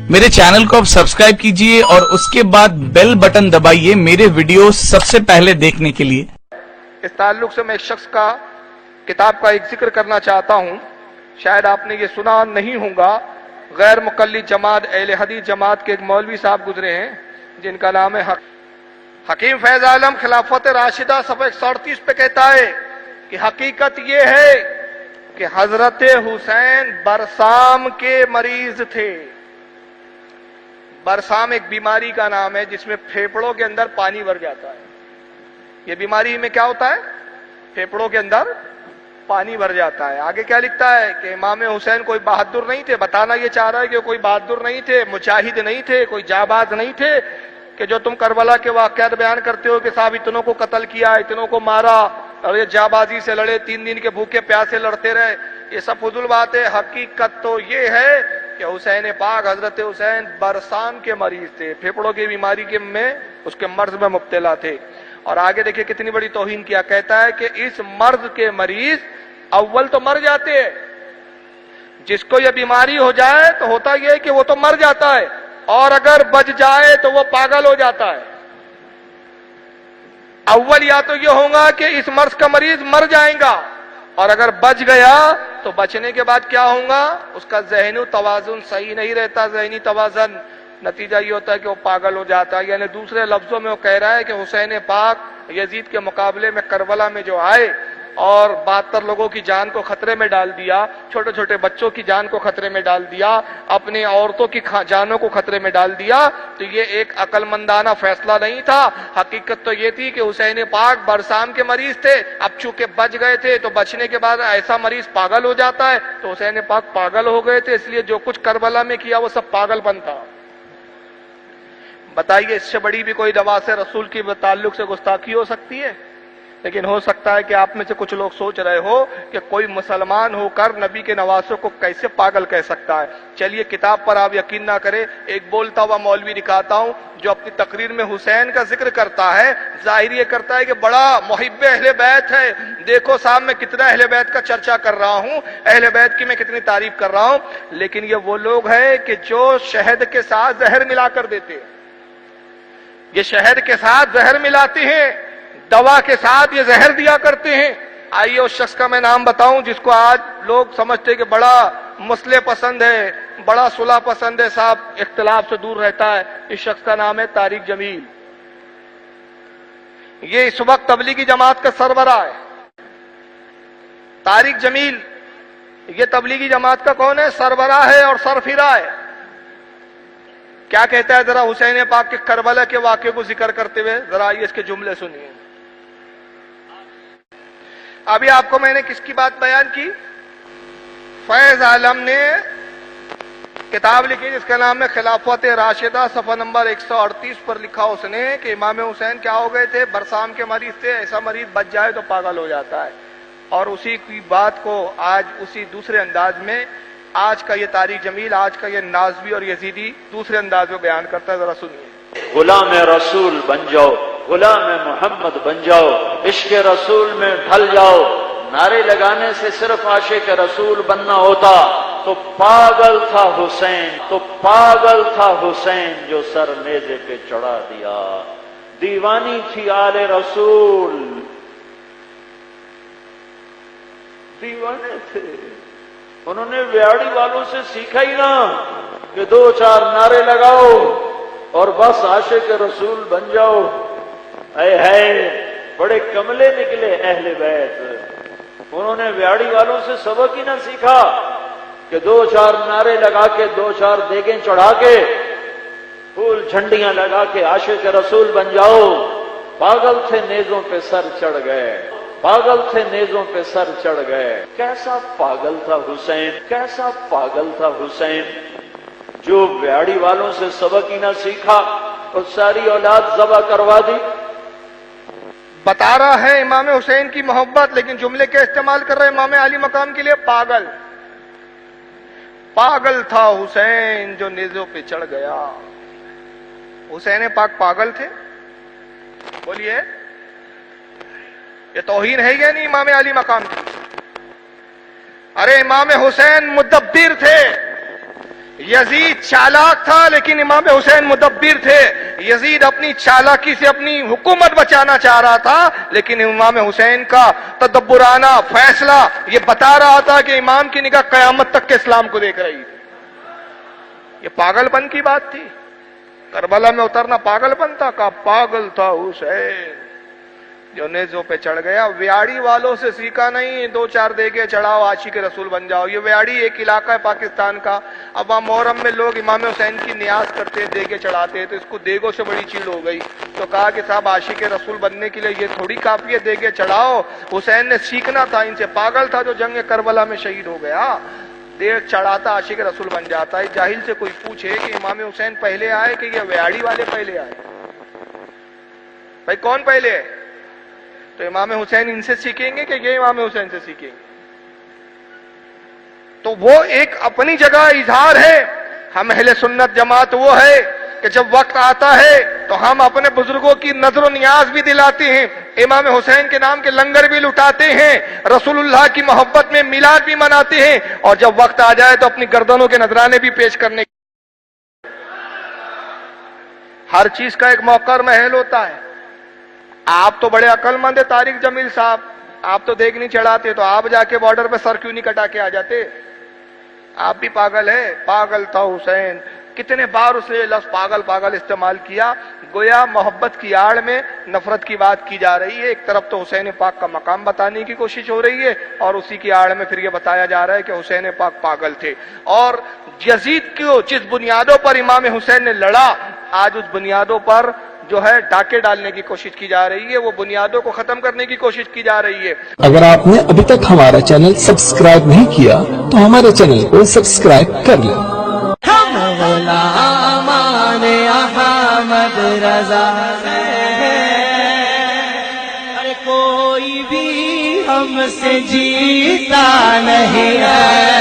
मेरे चैनल को आप सब्सक्राइब कीजिए और उसके बाद बेल बटन दबाइए मेरे वीडियो सबसे पहले देखने के लिए। इस ताल्लुक से मैं एक शख्स का किताब का एक जिक्र करना चाहता हूं, शायद आपने ये सुना नहीं होगा। गैर मुकल्लिद जमात अहले हदीस जमात के एक मौलवी साहब गुजरे हैं जिनका नाम है हकीम फैज आलम। खिलाफत राशिदा सफ़ा 138 पे कहता है कि हकीकत ये है कि हजरत हुसैन बरसाम के मरीज थे। बरसाम एक बीमारी का नाम है जिसमें फेफड़ों के अंदर पानी भर जाता है। ये बीमारी में क्या होता है? फेफड़ों के अंदर पानी भर जाता है। आगे क्या लिखता है कि इमाम हुसैन कोई बहादुर नहीं थे। बताना ये चाह रहा है कि कोई बहादुर नहीं थे, मुजाहिद नहीं थे, कोई जाबाज नहीं थे कि जो तुम करबला के वाक़यात बयान करते हो कि साहब इतनों को कत्ल किया, इतनों को मारा और ये जाबाजी से लड़े, 3 दिन के भूखे प्यासे लड़ते रहे। ये सब फुजुल बात है। हकीकत तो ये है कि हुसैन पाक हजरत हुसैन बरसाम के मरीज थे, फेफड़ों की बीमारी के में उसके मर्ज में मुब्तला थे। और आगे देखिए कितनी बड़ी तौहीन किया। कहता है कि इस मर्ज के मरीज अव्वल तो मर जाते हैं। जिसको यह बीमारी हो जाए तो होता यह है कि वो तो मर जाता है, और अगर बच जाए तो वो पागल हो जाता है। अव्वल या तो यह होगा कि इस मर्ज का मरीज मर जाएगा, और अगर बच गया तो बचने के बाद क्या होगा? उसका ज़हनी तवाज़ुन सही नहीं रहता। ज़हनी तवाज़ुन नतीजा ये होता है कि वो पागल हो जाता है। यानी दूसरे लफ्जों में वो कह रहा है कि हुसैन पाक यजीद के मुकाबले में करबला में जो आए और 72 लोगों की जान को खतरे में डाल दिया, छोटे छोटे बच्चों की जान को खतरे में डाल दिया, अपनी औरतों की जानों को खतरे में डाल दिया, तो ये एक अकलमंदाना फैसला नहीं था। हकीकत तो ये थी कि हुसैन पाक बरसाम के मरीज थे। अब चूंकि बच गए थे तो बचने के बाद ऐसा मरीज पागल हो जाता है, तो हुसैन पाक पागल हो गए थे, इसलिए जो कुछ करबला में किया वो सब पागलपन था। बताइए इससे बड़ी भी कोई दवा से रसूल की ताल्लुक से गुस्ताखी हो सकती है? लेकिन हो सकता है कि आप में से कुछ लोग सोच रहे हो कि कोई मुसलमान होकर नबी के नवासों को कैसे पागल कह सकता है। चलिए किताब पर आप यकीन ना करें, एक बोलता हुआ मौलवी दिखाता हूं जो अपनी तकरीर में हुसैन का जिक्र करता है। जाहिर ये करता है कि बड़ा मुहिब्बे अहले बैत है। देखो साहब मैं कितना अहले बैत का चर्चा कर रहा हूं, अहले बैत की मैं कितनी तारीफ कर रहा हूं। लेकिन ये वो लोग हैं कि जो शहद के साथ जहर मिलाकर देते हैं। ये शहद के साथ जहर मिलाते हैं, दवा के साथ ये जहर दिया करते हैं। आइए उस शख्स का मैं नाम बताऊं जिसको आज लोग समझते हैं कि बड़ा मसले पसंद है, बड़ा सुलह पसंद है, साहब इख्तिलाफ से दूर रहता है। इस शख्स का नाम है तारिक जमील। ये इस वक्त तबलीगी जमात का सरबराह है। तारिक जमील ये तबलीगी जमात का कौन है? सरबराह है और सरफिरा है। क्या कहता है जरा हुसैन पाक के करबला के वाक़े को जिक्र करते हुए, जरा आइए इसके जुमले सुनिए। अभी आपको मैंने किसकी बात बयान की? फैज आलम ने किताब लिखी जिसका नाम है खिलाफत राशिदा, सफ़ा नंबर 138 पर लिखा उसने कि इमाम हुसैन क्या हो गए थे? बरसाम के मरीज थे। ऐसा मरीज बच जाए तो पागल हो जाता है। और उसी की बात को आज उसी दूसरे अंदाज में आज का ये तारिक जमील, आज का ये नाज़वी और यजीदी दूसरे अंदाज में बयान करता है। जरा सुनिए। गुलाम रसूल बन जाओ, गुलाम मोहम्मद बन जाओ, इश्क रसूल में ढल जाओ। नारे लगाने से सिर्फ आशिक रसूल बनना होता तो पागल था हुसैन, तो पागल था हुसैन जो सर नेज़े पे चढ़ा दिया। दीवानी थी आले रसूल, दीवाने थे। उन्होंने व्याड़ी वालों से सीखा ही ना कि 2-4 नारे लगाओ और बस आशिक रसूल बन जाओ। है बड़े कमले निकले अहले बैत। उन्होंने व्याड़ी वालों से सबक ही ना सीखा कि 2-4 नारे लगा के, 2-4 देगें चढ़ा के, फूल झंडियां लगा के आशिक रसूल बन जाओ। पागल थे नेज़ों पे सर चढ़ गए, पागल थे नेज़ों पे सर चढ़ गए। कैसा पागल था हुसैन, कैसा पागल था हुसैन जो व्याड़ी वालों से सबक ही ना सीखा और सारी औलाद ज़बा करवा दी। बता रहा है इमाम हुसैन की मोहब्बत, लेकिन जुमले के इस्तेमाल कर रहे इमाम अली मकाम के लिए। पागल, पागल था हुसैन जो नेज़ों पे चढ़ गया। हुसैन पाक पागल थे? बोलिए, ये तौहीन है या नहीं इमाम अली मकाम की? अरे इमाम हुसैन मुदब्बिर थे, यजीद चालाक था लेकिन इमाम हुसैन मुदब्बिर थे। यजीद अपनी चालाकी से अपनी हुकूमत बचाना चाह रहा था, लेकिन इमाम हुसैन का तदब्बुराना फैसला ये बता रहा था कि इमाम की निगाह कयामत तक के इस्लाम को देख रही थी। ये पागलपन की बात थी। करबला में उतरना पागलपन था? का पागल था हुसैन जो नेज़ों पे चढ़ गया। व्याड़ी वालों से सीखा नहीं, 2-4 देगे चढ़ाओ आशिक रसूल बन जाओ। ये व्याड़ी एक इलाका है पाकिस्तान का। अब वहां मोहर्रम में लोग इमाम हुसैन की नियाज करते, देगे चढ़ाते, तो इसको देगों से बड़ी चीड़ हो गई। तो कहा कि साहब आशिक रसूल बनने के लिए ये थोड़ी काफी है, देगे चढ़ाओ। हुसैन ने सीखना था इनसे। पागल था जो जंग करबला में शहीद हो गया। देग चढ़ाता आशिक रसूल बन जाता है। जाहिल से कोई पूछे कि इमाम हुसैन पहले आए कि ये व्याड़ी वाले पहले आए? भाई कौन पहले है? तो इमाम हुसैन इनसे सीखेंगे कि ये इमाम हुसैन से सीखेंगे? तो वो एक अपनी जगह इजहार है। हम अहले सुन्नत जमात वो है कि जब वक्त आता है तो हम अपने बुजुर्गों की नजर नियाज भी दिलाते हैं, इमाम हुसैन के नाम के लंगर भी लुटाते हैं, रसूलुल्लाह की मोहब्बत में मिलाद भी मनाते हैं, और जब वक्त आ जाए तो अपनी गर्दनों के नजराने भी पेश करने। हर चीज का एक मौका और महल होता है। आप तो बड़े अक्लमंद है तारिक जमील साहब, आप तो देख नहीं चढ़ाते, तो आप जाके बॉर्डर पे सर क्यों नहीं कटा के आ जाते? आप भी पागल है। पागल था हुसैन। कितने बार उसने लफ्ज पागल पागल इस्तेमाल किया। गोया मोहब्बत की आड़ में नफरत की बात की जा रही है। एक तरफ तो हुसैन पाक का मकाम बताने की कोशिश हो रही है, और उसी की आड़ में फिर ये बताया जा रहा है कि हुसैन पाक पागल थे। और यजीद को जिस बुनियादों पर इमाम हुसैन ने लड़ा, आज उस बुनियादों पर जो है डाके डालने की कोशिश की जा रही है, वो बुनियादों को खत्म करने की कोशिश की जा रही है। अगर आपने अभी तक हमारा चैनल सब्सक्राइब नहीं किया तो हमारे चैनल को सब्सक्राइब कर लें। हम गुलामान अहमद रजा है, अरे कोई भी हमसे जीता नहीं है।